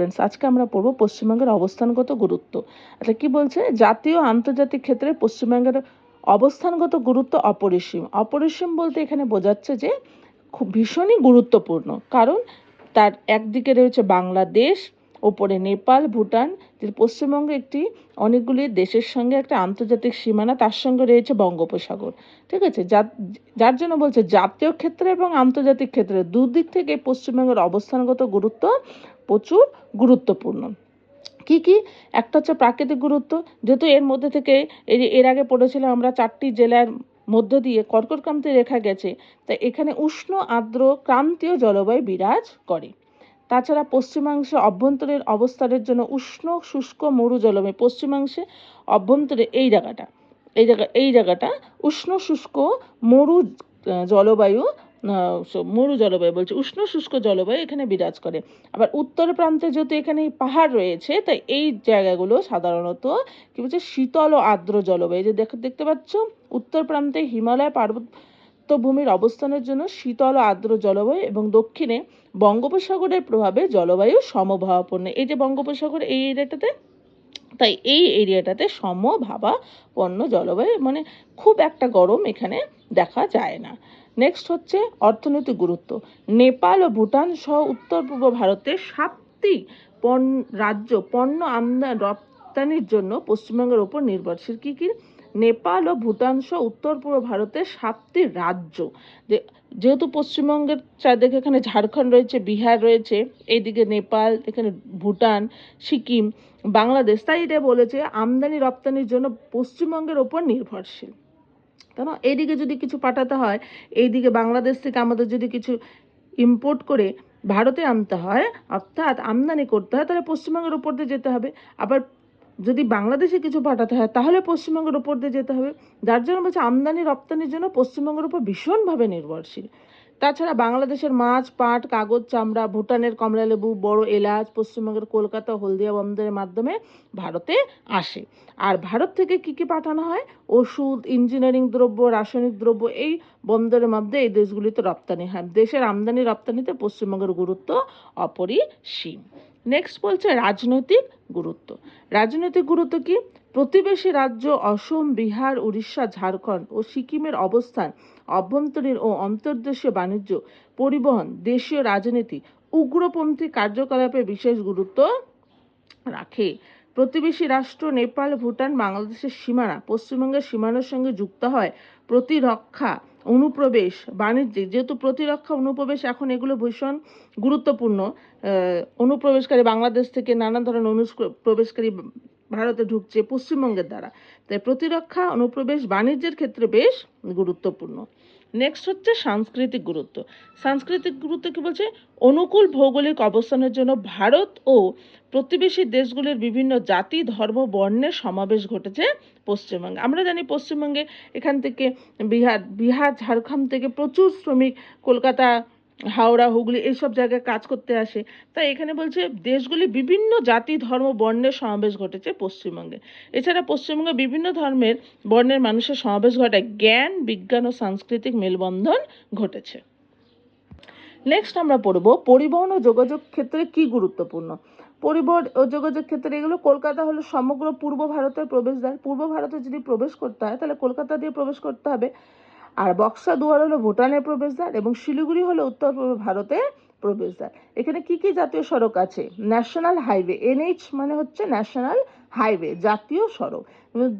Students, আজকে আমরা পড়ব পশ্চিমবঙ্গের অবস্থানগত গুরুত্ব। আচ্ছা, কি বলছে? জাতীয় আন্তর্জাতিক ক্ষেত্রে পশ্চিমবঙ্গের অবস্থানগত গুরুত্ব অপরিসীম। অপরিসীম বলতে এখানে বোঝাচ্ছে যে খুব ভীষণই গুরুত্বপূর্ণ, কারণ তার একদিকে রয়েছে বাংলাদেশ, ওপরে নেপাল, ভুটান, যে পশ্চিমবঙ্গ একটি অনেকগুলি দেশের সঙ্গে একটা আন্তর্জাতিক সীমানা, তার সঙ্গে রয়েছে বঙ্গোপসাগর। ঠিক আছে, যার জন্য বলছে জাতীয় ক্ষেত্রে এবং আন্তর্জাতিক ক্ষেত্রে দুদিক থেকে পশ্চিমবঙ্গের অবস্থানগত গুরুত্ব প্রচুর গুরুত্বপূর্ণ। কি কি? একটা হচ্ছে প্রাকৃতিক গুরুত্ব, যেহেতু এর মধ্যে থেকে এর আগে পড়েছিলাম আমরা 4টি জেলার মধ্য দিয়ে কর্কটক্রান্তি রেখা গেছে, তাই এখানে উষ্ণ আর্দ্র ক্রান্তীয় জলবায়ু বিরাজ করে। তাছাড়া পশ্চিমাংশে অভ্যন্তরীণ অবস্থানের জন্য উষ্ণ শুষ্ক মরু জলবায়ু, পশ্চিমাংশে অভ্যন্তরে এই জায়গাটা উষ্ণ শুষ্ক মরু জলবায়ু, বলছে উষ্ণ শুষ্ক জলবায়ু এখানে বিরাজ করে। আবার উত্তর প্রান্তে যেহেতু এখানে পাহাড় রয়েছে, তাই এই জায়গাগুলো সাধারণত কি বলছে শীতল ও আর্দ্র জলবায়ু। যে দেখতে পাচ্ছ, উত্তর প্রান্তে হিমালয় পার্বত্যভূমির অবস্থানের জন্য শীতল ও আর্দ্র জলবায়ু, এবং দক্ষিণে বঙ্গোপসাগরের প্রভাবে জলবায়ু সমভাবাপন্ন। এই যে বঙ্গোপসাগর এই এরিয়াটাতে, তাই এই এরিয়াটাতে সমভাবাপন্ন জলবায়ু, মানে খুব একটা গরম এখানে দেখা যায় না। নেক্সট হচ্ছে অর্থনৈতিক গুরুত্ব। নেপাল ও ভুটান সহ উত্তর পূর্ব ভারতের 7টি রাজ্য পণ্য আমদানি রপ্তানির জন্য পশ্চিমবঙ্গের উপর নির্ভরশীল। কি কি? নেপাল ও ভুটান সহ উত্তর পূর্ব ভারতের 7টি রাজ্য, যেহেতু পশ্চিমবঙ্গের চারদিকে এখানে ঝাড়খণ্ড রয়েছে, বিহার রয়েছে, এইদিকে নেপাল, এখানে ভুটান, সিকিম, বাংলাদেশ, তাই এটা বলেছে আমদানি রপ্তানির জন্য পশ্চিমবঙ্গের ওপর নির্ভরশীল। কেন? এইদিকে যদি কিছু পাঠাতে হয়, এইদিকে বাংলাদেশ থেকে আমাদের যদি কিছু ইম্পোর্ট করে ভারতে আনতে হয়, অর্থাৎ আমদানি করতে হয়, তাহলে পশ্চিমবঙ্গের উপর দিয়ে যেতে হবে। আবার যদি বাংলাদেশে কিছু পাঠাতে হয়, তাহলে পশ্চিমবঙ্গের উপর দিয়ে যেতে হবে। যার জন্য বলছে আমদানি রপ্তানির জন্য পশ্চিমবঙ্গের উপর ভীষণভাবে নির্ভরশীল। তাছাড়া বাংলাদেশের মাছ, পাট, কাগজ, চামড়া, ভুটানের কমলালেবু, বড় এলাচ পশ্চিমবঙ্গের কলকাতা হলদিয়া বন্দরের মাধ্যমে ভারতে আসে। আর ভারত থেকে কি কি পাঠানো হয়? ওষুধ, ইঞ্জিনিয়ারিং দ্রব্য, রাসায়নিক দ্রব্য এই বন্দরের মধ্যে এই দেশগুলিতে রপ্তানি হয়। দেশের আমদানি রপ্তানিতে পশ্চিমবঙ্গের গুরুত্ব অপরিসীম। নেক্সট বলছে রাজনৈতিক গুরুত্ব। রাজনৈতিক গুরুত্ব কি? প্রতিবেশী রাজ্য অসম, বিহার, উড়িষ্যা, ঝাড়খণ্ড ও সিকিমের অবস্থান অভ্যন্তরীণ ও অন্তর্দেশীয় বাণিজ্য, পরিবহন, দেশীয় রাজনীতি, উগ্রপন্থী কার্যকলাপে বিশেষ গুরুত্ব রাখে। প্রতিবেশী রাষ্ট্র নেপাল, ভুটান, বাংলাদেশের সীমানা পশ্চিমবঙ্গের সীমানার সঙ্গে যুক্ত হয়। প্রতিরক্ষা, অনুপ্রবেশ, বাণিজ্যিক, যেহেতু প্রতিরক্ষা, অনুপ্রবেশ এখন এগুলো ভীষণ গুরুত্বপূর্ণ। অনুপ্রবেশকারী বাংলাদেশ থেকে নানা ধরনের অনুপ্রবেশকারী ভারতে ঢুকছে পশ্চিমবঙ্গের দ্বারা, তাই প্রতিরক্ষা, অনুপ্রবেশ, বাণিজ্যের ক্ষেত্রে বেশ গুরুত্বপূর্ণ। নেক্সট হচ্ছে সাংস্কৃতিক গুরুত্ব। সাংস্কৃতিক গুরুত্ব কি বলছে? অনুকূল ভৌগোলিক অবস্থানের জন্য ভারত ও প্রতিবেশী দেশগুলির বিভিন্ন জাতি, ধর্ম, বর্ণের সমাবেশ ঘটেছে পশ্চিমবঙ্গে। আমরা জানি পশ্চিমবঙ্গে এখান থেকে বিহার, ঝাড়খণ্ড থেকে প্রচুর শ্রমিক কলকাতা, হাওড়া, হুগলি এইসব জায়গায় কাজ করতে আসে। তাই এখানে বলছে দেশগুলি বিভিন্ন জাতি, ধর্ম, বর্ণের সমাবেশ ঘটেছে পশ্চিমবঙ্গে। এছাড়া পশ্চিমবঙ্গে বিভিন্ন ধর্মের বর্ণের মানুষের সমাবেশ ঘটায় জ্ঞান, বিজ্ঞান ও সাংস্কৃতিক মেলবন্ধন ঘটেছে। নেক্সট আমরা পড়ব পরিবহন ও যোগাযোগ ক্ষেত্রে কি গুরুত্বপূর্ণ। পরিবহন ও যোগাযোগ ক্ষেত্রে এগুলো, কলকাতা হলো সমগ্র পূর্ব ভারতের প্রবেশদ্বার। পূর্ব ভারতে যদি প্রবেশ করতে হয়, তাহলে কলকাতা দিয়ে প্রবেশ করতে হবে। আর বক্সা দুয়ার হলো ভুটানের প্রবেশদ্বার, এবং শিলিগুড়ি হলো উত্তর পূর্ব ভারতের প্রবেশদ্বার। এখানে কি কি জাতীয় সড়ক আছে? ন্যাশনাল হাইওয়ে, NH মানে হচ্ছে ন্যাশনাল হাইওয়ে, জাতীয় সড়ক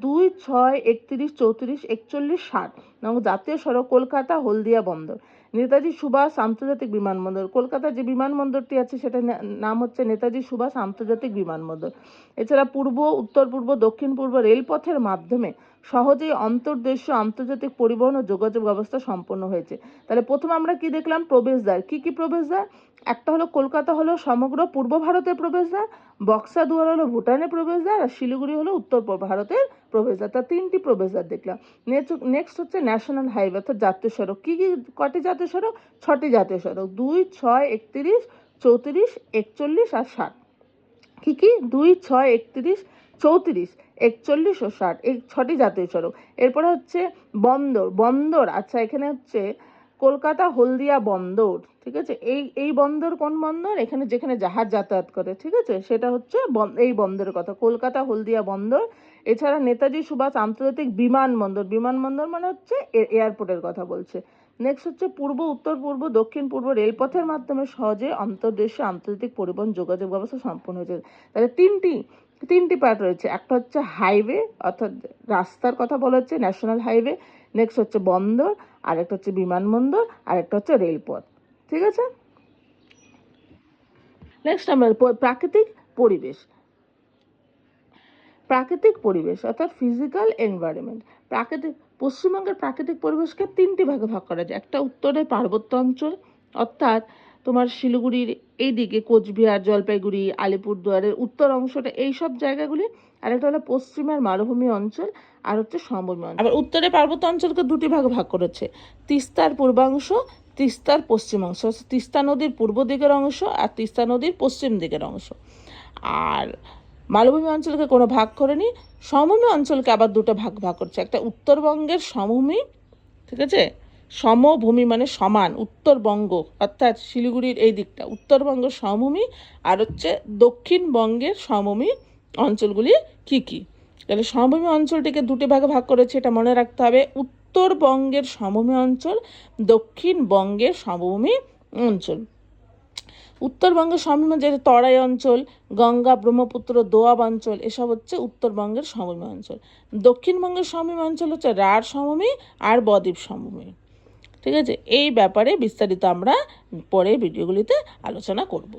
2, 6, 31, 34, 41, 60 এবং জাতীয় সড়ক কলকাতা হলদিয়া বন্দর। নেতাজি সুভাষ আন্তর্জাতিক বিমানবন্দর, কলকাতার যে বিমানবন্দরটি আছে সেটা নাম হচ্ছে নেতাজি সুভাষ আন্তর্জাতিক বিমানবন্দর। এছাড়া পূর্ব, উত্তর পূর্ব, দক্ষিণ পূর্ব রেলপথের মাধ্যমে সহজেই অন্তর্দেশীয় আন্তর্জাতিক পরিবহন ও যোগাযোগ ব্যবস্থা সম্পন্ন হয়েছে। তাহলে প্রথমে আমরা কি দেখলাম? প্রবেশদ্বার। কি কি প্রবেশদ্বার? একটা হলো কলকাতা হলো সমগ্র পূর্ব ভারতের প্রবেশদ্বার, বক্সা দুয়ার হলো ভুটানের প্রবেশদ্বার, আর শিলিগুড়ি হলো উত্তর ভারতের প্রবেশদ্বার। তা 3টি প্রবেশদ্বার দেখলাম। নেক্সট হচ্ছে ন্যাশনাল হাইওয়ে অর্থাৎ জাতীয় সড়ক। কি কি কটি জাতীয় সড়ক? 6টি জাতীয় সড়ক, 2, 6, 31, 34, 41 আর 60। কি কি? 2, 6, 31, 34, 41 ও 60, এই 6টি জাতীয় সড়ক। এরপরে হচ্ছে বন্দর। আচ্ছা, এখানে হচ্ছে কলকাতা হলদিয়া বন্দর, ঠিক আছে, এই বন্দর কোন বন্দর? এখানে যেখানে জাহাজ যাতায়াত করে, ঠিক আছে, সেটা হচ্ছে এই বন্দরের কথা, কলকাতা হলদিয়া বন্দর। এছাড়া নেতাজি সুভাষ আন্তর্জাতিক বিমানবন্দর, বিমানবন্দর মানে হচ্ছে এয়ারপোর্টের কথা বলছে। নেক্সট হচ্ছে পূর্ব, উত্তর পূর্ব, দক্ষিণ পূর্ব রেলপথের মাধ্যমে সহজে অন্তর্দেশীয় আন্তর্জাতিক পরিবহন যোগাযোগ ব্যবস্থা সম্পন্ন হয়েছে। তাহলে তিনটি পার্ট রয়েছে। একটা হচ্ছে হাইওয়ে, অর্থাৎ রাস্তার কথা বলা হচ্ছে, ন্যাশনাল হাইওয়ে। নেক্সট হচ্ছে বন্দর, আর একটা হচ্ছে বিমানবন্দর, আর একটা হচ্ছে রেলপথ। ঠিক আছে, নেক্সট আমরা প্রাকৃতিক পরিবেশ। প্রাকৃতিক পরিবেশ অর্থাৎ ফিজিক্যাল এনভায়রনমেন্ট। পশ্চিমবঙ্গের প্রাকৃতিক পরিবেশকে তিনটি ভাগে ভাগ করা যায়। একটা উত্তরে পার্বত্য অঞ্চল, অর্থাৎ তোমার শিলিগুড়ির এই দিকে কোচবিহার, জলপাইগুড়ি, আলিপুরদুয়ারের উত্তর অংশটা, এই সব জায়গাগুলি। আর একটা হলো পশ্চিমের মালভূমি অঞ্চল, আর হচ্ছে সমভূমি অঞ্চল। আবার উত্তরে পার্বত্য অঞ্চলকে দুটি ভাগে ভাগ করেছে, তিস্তার পূর্বাংশ, তিস্তার পশ্চিমাংশ, তিস্তা নদীর পূর্ব দিকের অংশ আর তিস্তা নদীর পশ্চিম দিকের অংশ। আর মালভূমি অঞ্চলকে কোনো ভাগ করেনি। সমভূমি অঞ্চলকে আবার দুটো ভাগ করছে, একটা উত্তরবঙ্গের সমভূমি, ঠিক আছে, সমভূমি মানে সমান, উত্তরবঙ্গ অর্থাৎ শিলিগুড়ির এই দিকটা উত্তরবঙ্গের সমভূমি, আর হচ্ছে দক্ষিণবঙ্গের সমভূমি অঞ্চলগুলি কি কি। তাহলে সমভূমি অঞ্চলটিকে দুটি ভাগে ভাগ করেছে, এটা মনে রাখতে হবে, উত্তরবঙ্গের সমভূমি অঞ্চল, দক্ষিণবঙ্গের সমভূমি অঞ্চল। উত্তরবঙ্গের সমভূমি যে তরাই অঞ্চল, গঙ্গা ব্রহ্মপুত্র দোয়াব অঞ্চল, এসব হচ্ছে উত্তরবঙ্গের সমভূমি অঞ্চল। দক্ষিণবঙ্গের সমভূমি অঞ্চল হচ্ছে রাঢ় সমভূমি আর বদ্বীপ সমভূমি। ঠিক আছে, এই ব্যাপারে বিস্তারিত আমরা পরের ভিডিওগুলিতে আলোচনা করব।